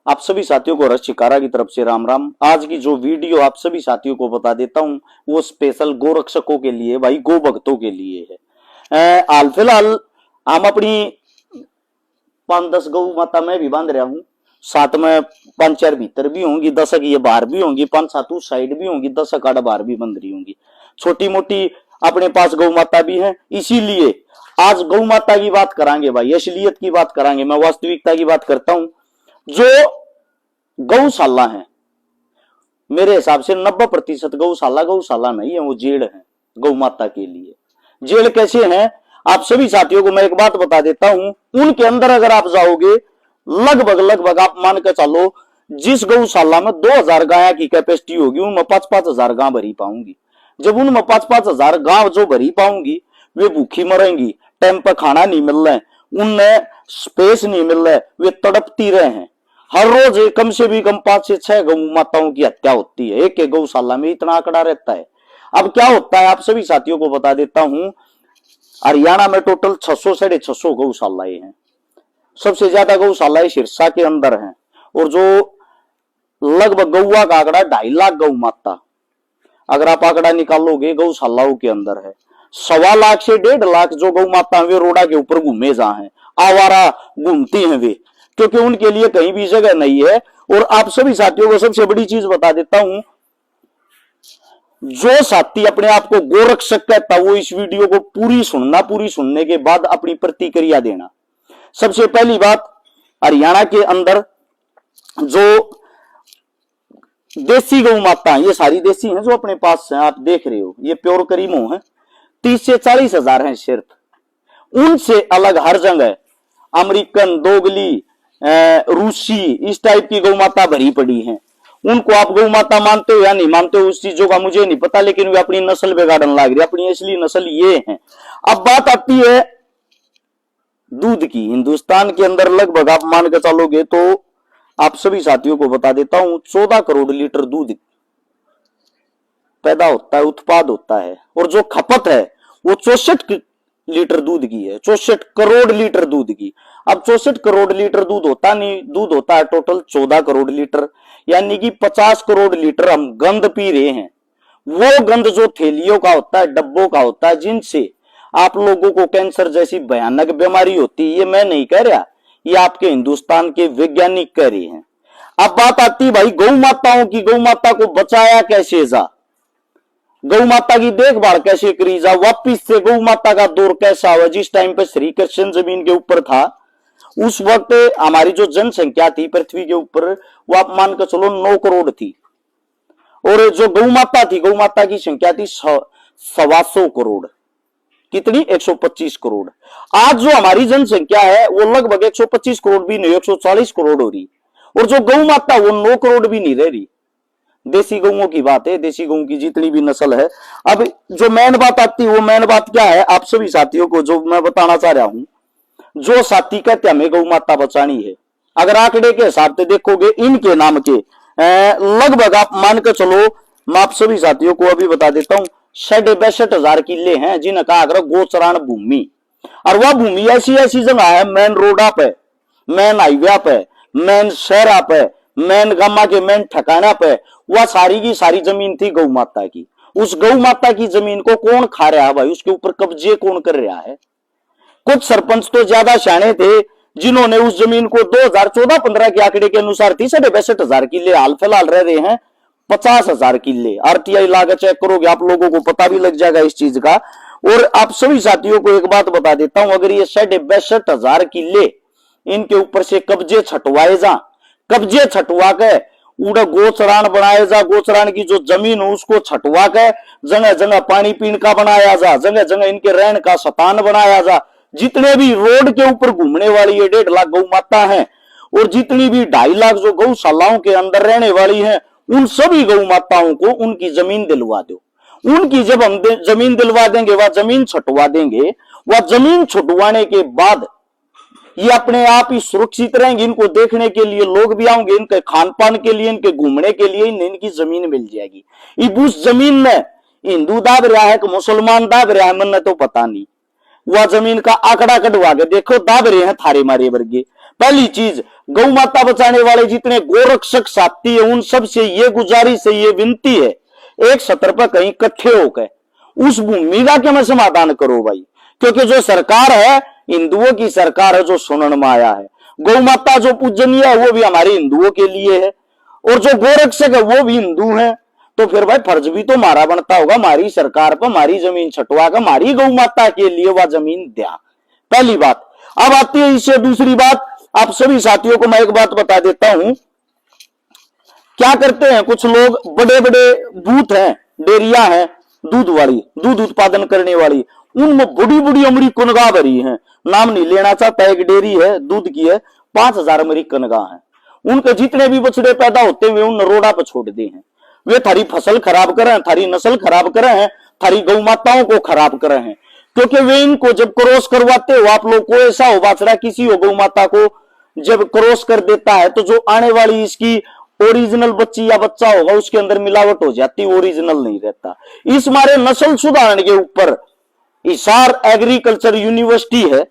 आप सभी साथियों को रस शिकारा की तरफ से राम राम। आज की जो वीडियो आप सभी साथियों को बता देता हूं वो स्पेशल गोरक्षकों के लिए, भाई गो भक्तों के लिए है। हाल फिलहाल हम अपनी 5-10 गौ माता में भी बांध रहा हूं, साथ में 5-4 भीतर भी होंगी, 10 ये बाहर भी होंगी, 5-7 उस साइड भी होंगी, 10 आड़ बाहर भी बंध रही होंगी। छोटी मोटी अपने पास गौ माता भी है, इसीलिए आज गौ माता की बात करांगे भाई, असलियत की बात करांगे। मैं वास्तविकता की बात करता हूं। जो गौशाला है मेरे हिसाब से 90% गौशाला नहीं है, वो जेल है गौ माता के लिए। जेल कैसे हैं आप सभी साथियों को मैं एक बात बता देता हूं। उनके अंदर अगर आप जाओगे लगभग आप मान के चलो, जिस गौशाला में 2000 गाय की कैपेसिटी होगी उनमें 5-5 हजार गाय भरी पाऊंगी। जब उनमें 5-5 हजार गाय जो भरी पाऊंगी वे भूखी मरेंगी, टाइम पर खाना नहीं मिल रहा है, उनमें स्पेस नहीं मिल रहा है, वे तड़पती रहे हैं। हर रोज कम से भी कम 5 से 6 गौ माताओं की हत्या होती है, एक गौशाला में इतना आंकड़ा रहता है। अब क्या होता है आप सभी साथियों को बता देता हूं। हरियाणा में टोटल 600-650 गौशालाएं हैं। सबसे ज्यादा गौशालाएं सिरसा के अंदर हैं, और जो लगभग गौवा का आंकड़ा 2.5 लाख गौ माता अगर आप आंकड़ा निकालोगे गौशालाओं के अंदर है। 1.25 लाख से 1.5 लाख जो गौ माता वे रोडा के ऊपर घूमे जा हैं, आवारा घूमती हैं वे, क्योंकि उनके लिए कहीं भी जगह नहीं है। और आप सभी साथियों को सबसे बड़ी चीज बता देता हूं, जो साथी अपने आप को गोरक्षक कहता वो इस वीडियो को पूरी सुनने के बाद अपनी प्रतिक्रिया देना। सबसे पहली बात, हरियाणा के अंदर जो देसी गौ माता है, ये सारी देसी हैं जो अपने पास हैं, आप देख रहे हो ये प्योर करीमो है, 30 से 40 हजार हैं सिर्फ। उनसे अलग हर जगह अमेरिकन, दोगली, रूसी, इस टाइप की गौ माता भरी पड़ी हैं। उनको आप गौ माता मानते हो या नहीं मानते हो उस चीजों का मुझे नहीं पता, लेकिन वे अपनी नस्ल बिगाड़ने लग रही, अपनी असली नस्ल ये है। अब बात आती है दूध की। हिंदुस्तान के अंदर लगभग आप मान के चलोगे तो आप सभी साथियों को बता देता हूं 14 करोड़ लीटर दूध पैदा होता है, उत्पाद होता है, और जो खपत है वो 64 लीटर दूध की है, 64 करोड़ लीटर दूध की। अब 64 करोड़ लीटर दूध होता नहीं, दूध होता है टोटल 14 करोड़ लीटर, यानी कि 50 करोड़ लीटर हम गंद पी रहे हैं। वो गंद जो थैलियों का होता है, डब्बों का होता है, जिनसे आप लोगों को कैंसर जैसी भयानक बीमारी होती है, ये मैं नहीं कह रहा, ये आपके हिंदुस्तान के वैज्ञानिक कह रहे हैं। अब बात आती भाई गौ माताओं की, गौ माता को बचाया कैसे जा, गौ माता की देखभाल कैसे करी जा, वापिस से गौ माता का दौर कैसा हुआ। जिस टाइम पे श्री कृष्ण जमीन के ऊपर था उस वक्त हमारी जो जनसंख्या थी पृथ्वी के ऊपर वो आप मान कर चलो 9 करोड़ थी, और जो गौ माता थी, गौ माता की संख्या थी 125 करोड़। कितनी? 125 करोड़। आज जो हमारी जनसंख्या है वो लगभग 125 करोड़ भी नहीं, 140 करोड़ हो रही, और जो गौ माता वो 9 करोड़ भी नहीं रह रही। देसी गौओं की बात है, देसी गऊ की जितनी भी नस्ल है। अब जो मेन बात आती है वो मेन बात क्या है आप सभी साथियों को जो मैं बताना चाह रहा हूं। जो साथी कहते हमें गौ माता बचानी है, अगर आंकड़े के हिसाब से देखोगे इनके नाम के लगभग आप मान कर चलो, मैं आप सभी साथियों को अभी बता देता हूं 62 हजार किले हैं जिनका आग्रह गोचरान भूमि। और वह भूमि ऐसी जगह है, मेन रोडा पे, मेन हाईवे पे, मेन शहरा पे, मेन गामा के मेन ठिकाना पे वह सारी की सारी जमीन थी गौ माता की। उस गौ माता की जमीन को कौन खा रहा है भाई, उसके ऊपर कब्जे कौन कर रहा है? कुछ सरपंच तो ज्यादा शाणे थे जिन्होंने उस जमीन को 2014-15 के आंकड़े के अनुसार 62 हजार किले, हाल फिलहाल रह रहे हैं 50 हजार किले। आरटीआई लागत चेक करोगे आप लोगों को पता भी लग जाएगा इस चीज का। और आप सभी साथियों को एक बात बता देता हूं, अगर ये 62 हजार किले इनके ऊपर से कब्जे छटवाए जा, कब्जे छटवा के उड़ा गोचरान बनाए जा, गोचरान की जो जमीन हो उसको छटवा के जगह जगह पानी पीने का बनाया जा, जगह जगह इनके रहने का स्थान बनाया जा। जितने भी रोड के ऊपर घूमने वाली ये 1.5 लाख गौ माता है, और जितनी भी 2.5 लाख जो गौशालाओं के अंदर रहने वाली हैं, उन सभी गौ माताओं को उनकी जमीन दिलवा दो। उनकी जब हम जमीन दिलवा देंगे, वह जमीन छुटवा देंगे, वह जमीन छुटवाने के बाद ये अपने आप ही सुरक्षित रहेंगे। इनको देखने के लिए लोग भी आएंगे, इनके खान पान के लिए, इनके घूमने के लिए इनकी जमीन मिल जाएगी। इब उस जमीन में हिंदू दाब रहा है कि मुसलमान दाब रहा है मन तो पता नहीं, वह जमीन का आंकड़ा कटवा के देखो दाब रहे हैं थारे मारे वर्गे। पहली चीज गौ माता बचाने वाले जितने गोरक्षक साथी है उन सब से ये गुजारिश है, ये विनती है, एक सत्र पर कहीं इकट्ठे होकर उस भूमिका के में समाधान करो भाई। क्योंकि जो सरकार है हिंदुओं की सरकार है, जो सुनन में आया है। गौ माता जो पूजनीय है वो भी हमारे हिंदुओं के लिए है, और जो गोरक्षक है वो भी हिंदू है। तो फिर भाई फर्ज भी तो हमारा बनता होगा, हमारी सरकार पर हमारी जमीन छटवा कर हमारी गौ माता के लिए वह जमीन दिया। पहली बात। अब आती है इससे दूसरी बात। आप सभी साथियों को मैं एक बात बता देता हूं। क्या करते हैं कुछ लोग, बड़े बड़े बूथ हैं, डेयरिया हैं दूध वाली, दूध उत्पादन करने वाली, उनमें बड़ी बड़ी अमेरिकन गाय भरी है। नाम नहीं लेना चाहता, एक डेयरी है दूध की है, 5000 अमेरिकन गाय है। उनके जितने भी बछड़े पैदा होते हुए उन रोड़ा पर छोड़ दिए हैं। वे थारी फसल खराब कर रहे हैं, थारी नस्ल खराब कर रहे हैं, थारी गौ माताओं को खराब कर रहे हैं। क्योंकि वे इनको जब क्रॉस करवाते हो, आप लोग को ऐसा हो बाछड़ा किसी हो गौ माता को जब क्रॉस कर देता है तो जो आने वाली इसकी ओरिजिनल बच्ची या बच्चा होगा उसके अंदर मिलावट हो जाती, ओरिजिनल नहीं रहता। इस मारे नस्ल सुधारने के ऊपर हिसार एग्रीकल्चर यूनिवर्सिटी है,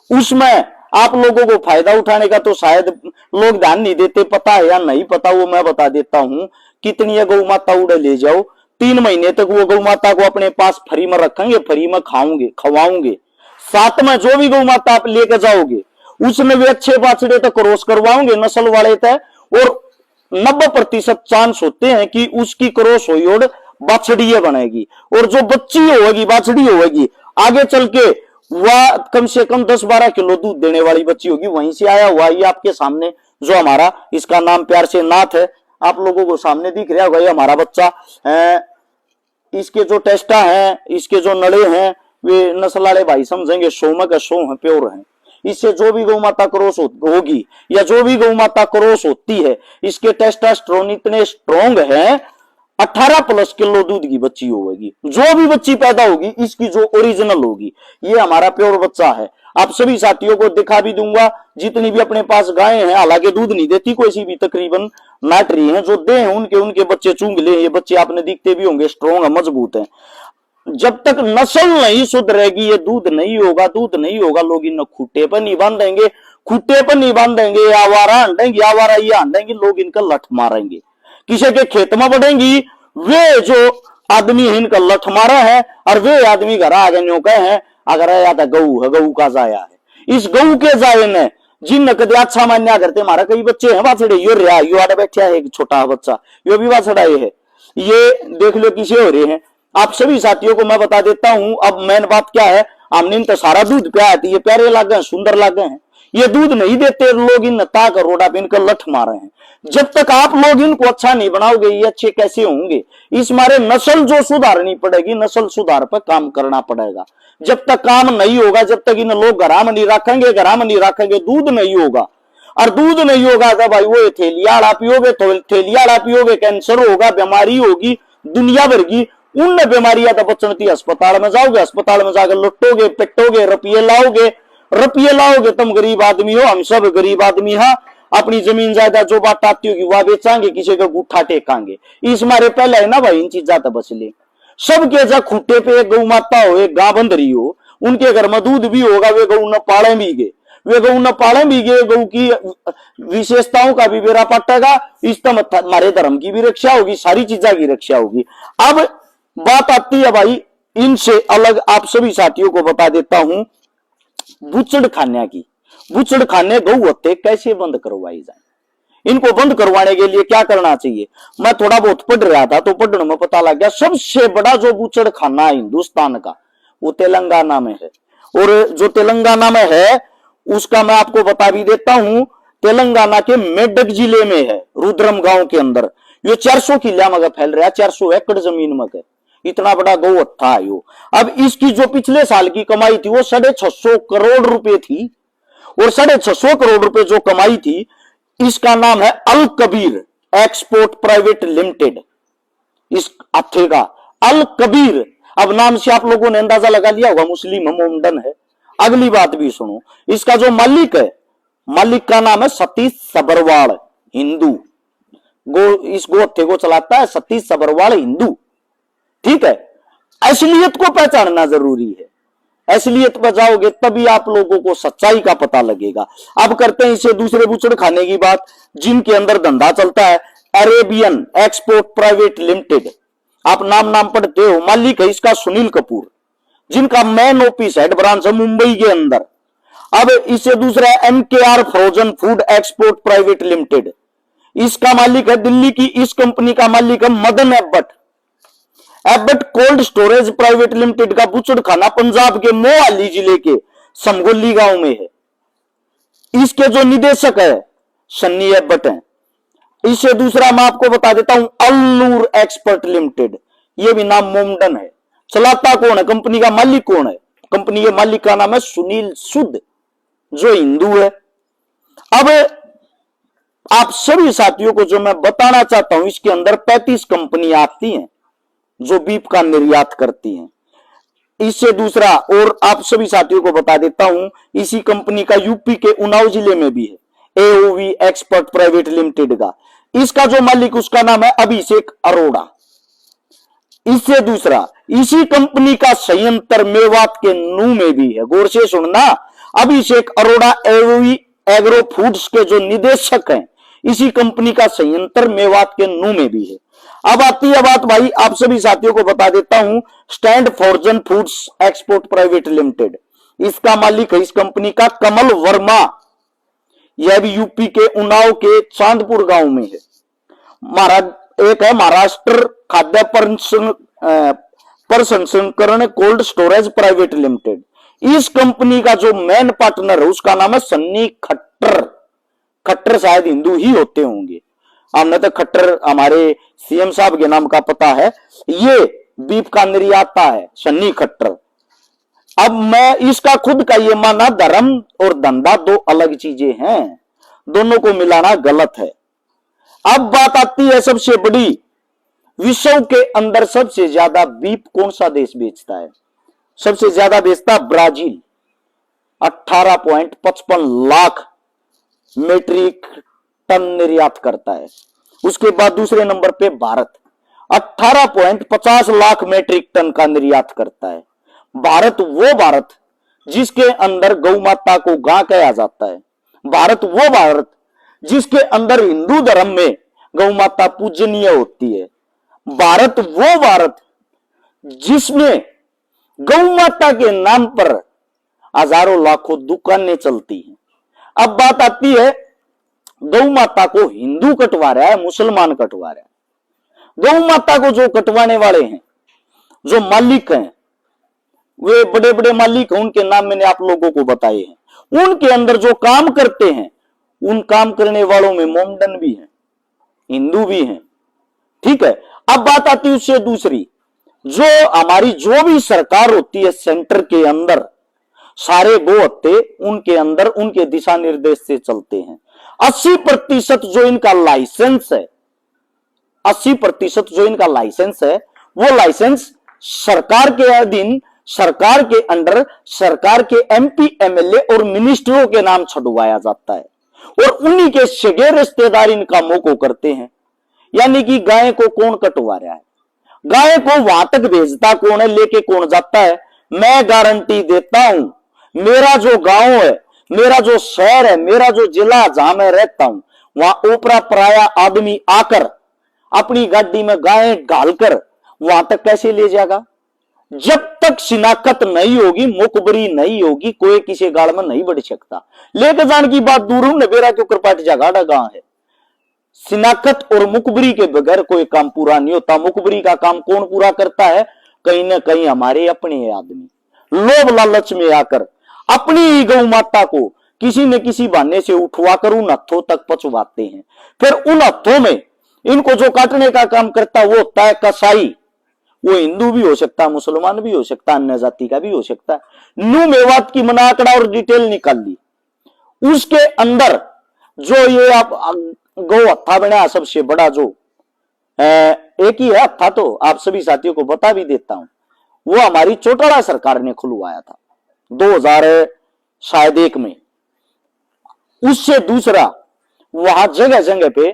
उसमें आप लोगों को फायदा उठाने का तो शायद लोग ध्यान नहीं देते, पता है या नहीं पता वो मैं बता देता हूं। कितनी गौ माता उड़े ले जाओ, 3 महीने तक वो गौ माता को अपने पास फ्री में रखेंगे, फ्री में खाओगे खवाओगे। साथ में जो भी गौ माता आप लेकर जाओगे उसमें वे अच्छे बाछड़े तक क्रॉस करवाओगे नस्ल वाले तक, और 90% चांस होते हैं कि उसकी क्रॉस हुई और बाछड़ी बनेगी, और जो बच्ची होगी बाछड़ी होगी आगे चल के वह कम से कम 10-12 किलो दूध देने वाली बच्ची होगी। वहीं से आया हुआ ये आपके सामने जो हमारा, इसका नाम प्यार से नाथ है, आप लोगों को सामने दिख रहा होगा, ये हमारा बच्चा। इसके जो टेस्टा हैं, इसके जो नड़े हैं, वे नस्ल वाले भाई समझेंगे 100 में का 100 है, प्योर है। इससे जो भी गौ माता क्रॉस होगी या जो भी गौ माता क्रॉस होती है, इसके टेस्टोस्टेरोन इतने स्ट्रॉन्ग है, 18+ किलो दूध की बच्ची होगी। जो भी बच्ची पैदा होगी इसकी जो ओरिजिनल होगी, ये हमारा प्योर बच्चा है। आप सभी साथियों को दिखा भी दूंगा, जितनी भी अपने पास गायें हैं, हालांकि दूध नहीं देती कोई सी भी, तकरीबन नाट रही हैं, जो दे हैं उनके बच्चे चूंग ले। ये बच्चे आपने दिखते भी होंगे, स्ट्रॉन्ग है, मजबूत है। जब तक नस्ल नहीं सुधरेगी ये दूध नहीं होगा, दूध नहीं होगा। लोग इन खूटे पर नहीं बांधेंगे, खूटे पर नहीं बांधेंगे, आवारा हंडेंगे, आवारा ये हंडेंगे, लोग इनका लठ मारेंगे। किसी के खेत में बढ़ेंगी, वे जो आदमी है इनका लठ मारा है, और वे आदमी घर आगे न्योके हैं, अगर आया था गऊ है, गऊ का जाया है। इस गऊ के जाये ने जिन कदे अच्छा मान्या करते, हमारा कई बच्चे हैं बाछड़े, यो रहा यो आड़े बैठा है एक छोटा बच्चा, यो भी बाछड़ा ये है, ये देख लो किसे हो रहे हैं। आप सभी साथियों को मैं बता देता हूं। अब मेन बात क्या है, हमने तो सारा दूध पिया है, ये प्यारे लागे हैं, सुंदर लागे हैं, ये दूध नहीं देते, लोग इन ताक रोडा पे इनका लठ मारे हैं। जब तक आप लोग इनको अच्छा नहीं बनाओगे ये अच्छे कैसे होंगे। इस मारे नस्ल जो सुधारनी पड़ेगी, नस्ल सुधार पर काम करना पड़ेगा। जब तक काम नहीं होगा, जब तक इन लोग घरा में नहीं रखेंगे, दूध नहीं होगा। और दूध नहीं होगा तो भाई वो थैलियाड़ा पियोगे तो थैलियाड़ा पियोगे, कैंसर होगा, बीमारी होगी दुनिया भर की। उन बीमारियां तो बचन थी, अस्पताल में जाओगे, अस्पताल में जाकर लुटोगे, पिटोगे, रुपये लाओगे। तुम गरीब आदमी हो, हम सब गरीब आदमी हैं। अपनी जमीन जायदाद जो बात आती होगी वह बेचांगे, किसी का गुठा टेकांगे। इस मारे पहले है ना भाई इन चीजा तो बच ले। सबके जा खूटे पे एक गौ माता हो, एक गां बंध रही हो, उनके घर में दूध भी होगा, वे गौ न पाले भी गे, गौ की विशेषताओं का भी बेरा पटेगा। इस हमारे धर्म की भी रक्षा होगी, सारी चीजा की रक्षा होगी। अब बात आती है भाई इनसे अलग, आप सभी साथियों को बता देता हूं बुचड़ खाने की। बुचड़ खाने गौ हत्या कैसे बंद करवाई जाए, इनको बंद करवाने के लिए क्या करना चाहिए। मैं थोड़ा बहुत पढ़ रहा था तो पढ़ने में पता लग गया सबसे बड़ा जो बुचड़ खाना है हिंदुस्तान का वो तेलंगाना में है। और जो तेलंगाना में है उसका मैं आपको बता भी देता हूं, तेलंगाना के मेडक जिले में है, रुद्रम गांव के अंदर। ये 400 किला में फैल रहा है, 400 एकड़ जमीन में, इतना बड़ा गौ हत्या है यो। अब इसकी जो पिछले साल की कमाई थी वो 650 करोड़ रुपए थी, और 650 करोड़ रुपए जो कमाई थी, इसका नाम है अल कबीर एक्सपोर्ट प्राइवेट लिमिटेड। इस हत्थे का अल कबीर, अब नाम से आप लोगों ने अंदाजा लगा लिया होगा मुस्लिम मोमडन है। अगली बात भी सुनो, इसका जो मालिक है, मालिक का नाम है सतीश सबरवाल, हिंदू। इस गोहत्थे को चलाता है सतीश सबरवाल, हिंदू। ठीक है, असलियत को पहचानना जरूरी है। असलियत पर जाओगे तभी आप लोगों को सच्चाई का पता लगेगा। अब करते हैं इससे दूसरे बुचड़ खाने की बात, जिनके अंदर धंधा चलता है अरेबियन एक्सपोर्ट प्राइवेट लिमिटेड। आप नाम पढ़ते हो, मालिक है इसका सुनील कपूर, जिनका मेन ऑफिस हेड ब्रांच है मुंबई के अंदर। अब इससे दूसरा MKR frozen food export private limited, इसका मालिक है दिल्ली की, इस कंपनी का मालिक है Madan Abbott. Abbott cold storage private limited का बुचड़ खाना पंजाब के मोहाली जिले के समगोली गांव में है। इसके जो निदेशक है सन्नी एबट हैं। इससे दूसरा मैं आपको बता देता हूं अल्लूर एक्सपर्ट लिमिटेड, यह भी नाम मोमडन है। चलाता कौन है, कंपनी का मालिक कौन है? कंपनी के मालिक का नाम है सुनील सूद, जो हिंदू है। अब आप सभी साथियों को जो मैं बताना चाहता हूं, इसके अंदर 35 कंपनियां आती हैं जो बीफ का निर्यात करती हैं। इससे दूसरा और आप सभी साथियों को बता देता हूं, इसी कंपनी का यूपी के उन्नाव जिले में भी है AOV एक्सपर्ट प्राइवेट लिमिटेड का। इसका जो मालिक उसका नाम है अभिषेक अरोड़ा। इससे दूसरा इसी कंपनी का संयंत्र मेवात के नू में भी है। गौर से सुनना, अभिषेक अरोड़ा AOV एग्रो फूड्स के जो निदेशक हैं, इसी कंपनी का संयंत्र मेवात के नू में भी है। अब आती है बात भाई, आप सभी साथियों को बता देता हूं stand frozen foods export private limited. इसका मालिक है इस कंपनी का कमल वर्मा, यह भी यूपी के उन्नाव के चांदपुर गांव में है। एक है महाराष्ट्र खाद्य प्रसंस्करण कोल्ड स्टोरेज प्राइवेट लिमिटेड। इस कंपनी का जो मेन पार्टनर है उसका नाम है सन्नी खट्टर। खट्टर शायद हिंदू ही होते होंगे, हमने तो खट्टर हमारे CM साहब के नाम का पता है। ये बीफ का निर्याता है सन्नी खट्टर। अब मैं इसका खुद का ये माना, धर्म और धंधा दो अलग चीजें हैं, दोनों को मिलाना गलत है। अब बात आती है सबसे बड़ी, विश्व के अंदर सबसे ज्यादा बीफ कौन सा देश बेचता है? सबसे ज्यादा बेचता ब्राजील, 18.55 लाख मेट्रिक टन निर्यात करता है। उसके बाद दूसरे नंबर पे भारत 18.50 लाख मेट्रिक टन का निर्यात करता है। भारत जिसके अंदर गौ माता को गां कहा जाता है। भारत जिसके अंदर हिंदू धर्म में गौ माता पूजनीय होती है। भारत जिसमें गौ माता के नाम पर हजारों लाखों दुकानें चलती हैं। अब बात आती है, गौ माता को हिंदू कटवा रहा है, मुसलमान कटवा रहा है। गौ माता को जो कटवाने वाले हैं, जो मालिक हैं, वे बड़े बड़े मालिक हैं, उनके नाम मैंने आप लोगों को बताए हैं। उनके अंदर जो काम करते हैं, उन काम करने वालों में मोमडन भी हैं, हिंदू भी हैं। ठीक है। अब बात आती है उससे दूसरी, जो हमारी जो भी सरकार होती है सेंटर के अंदर, सारे गो हत्ते उनके अंदर उनके दिशा निर्देश से चलते हैं। 80% जो इनका लाइसेंस है, 80% जो इनका लाइसेंस है, वो लाइसेंस सरकार के अधीन, सरकार के अंडर, सरकार के MP MLA और मिनिस्टरों के नाम छुड़वाया जाता है और उन्हीं के सगे रिश्तेदार इन कामों को करते हैं। यानी कि गाय को कौन कटवा रहा है, गाय को वहां तक भेजता कौन है, लेके कौन जाता है? मैं गारंटी देता हूं, मेरा जो गांव है, मेरा जो शहर है, मेरा जो जिला जहां मैं रहता हूं, वहां ओपरा पराया आदमी आकर अपनी गाड़ी में गाय डालकर वहां तक कैसे ले जाएगा? जब तक शिनाख्त नहीं होगी, मुखबरी नहीं होगी, कोई किसी गाड़ में नहीं बढ़ सकता। लेकर जाने की बात दूर हूं, नबेरा के ऊपर पाटी जगाड़ा गांव है। शिनाख्त और मुखबरी के बगैर कोई काम पूरा नहीं होता। मुखबरी का काम कौन पूरा करता है? कहीं ना कहीं हमारे अपने आदमी लोभ लालच में आकर अपनी ही गौ माता को किसी न किसी बहाने से उठवाकर उन हथों तक पहुंचवाते हैं। फिर उन हथों में इनको जो काटने का काम करता है वो होता है कसाई। वो हिंदू भी हो सकता है, मुसलमान भी हो सकता है, अन्य जाति का भी हो सकता है। नू मेवात की मैंने आंकड़ा और डिटेल निकाल ली। उसके अंदर जो ये आप गौ हत्था बना सबसे बड़ा, जो एक ही है हत्था, तो आप सभी साथियों को बता भी देता हूं, वो हमारी चौटाला सरकार ने खुलवाया था 2001 में। उससे दूसरा, वहां जगह जगह पे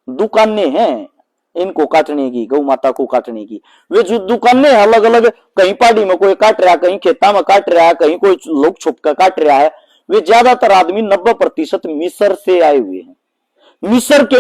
दुकानें हैं, इनको काटने की, गौ माता को काटने की। वे जो दुकानें अलग अलग, कहीं पहाड़ी में कोई काट रहा है, कहीं खेता में काट रहा है, कहीं कोई लोग छुप कर काट रहा है। वे ज्यादातर आदमी 90% मिस्र से आए हुए हैं। मिस्र के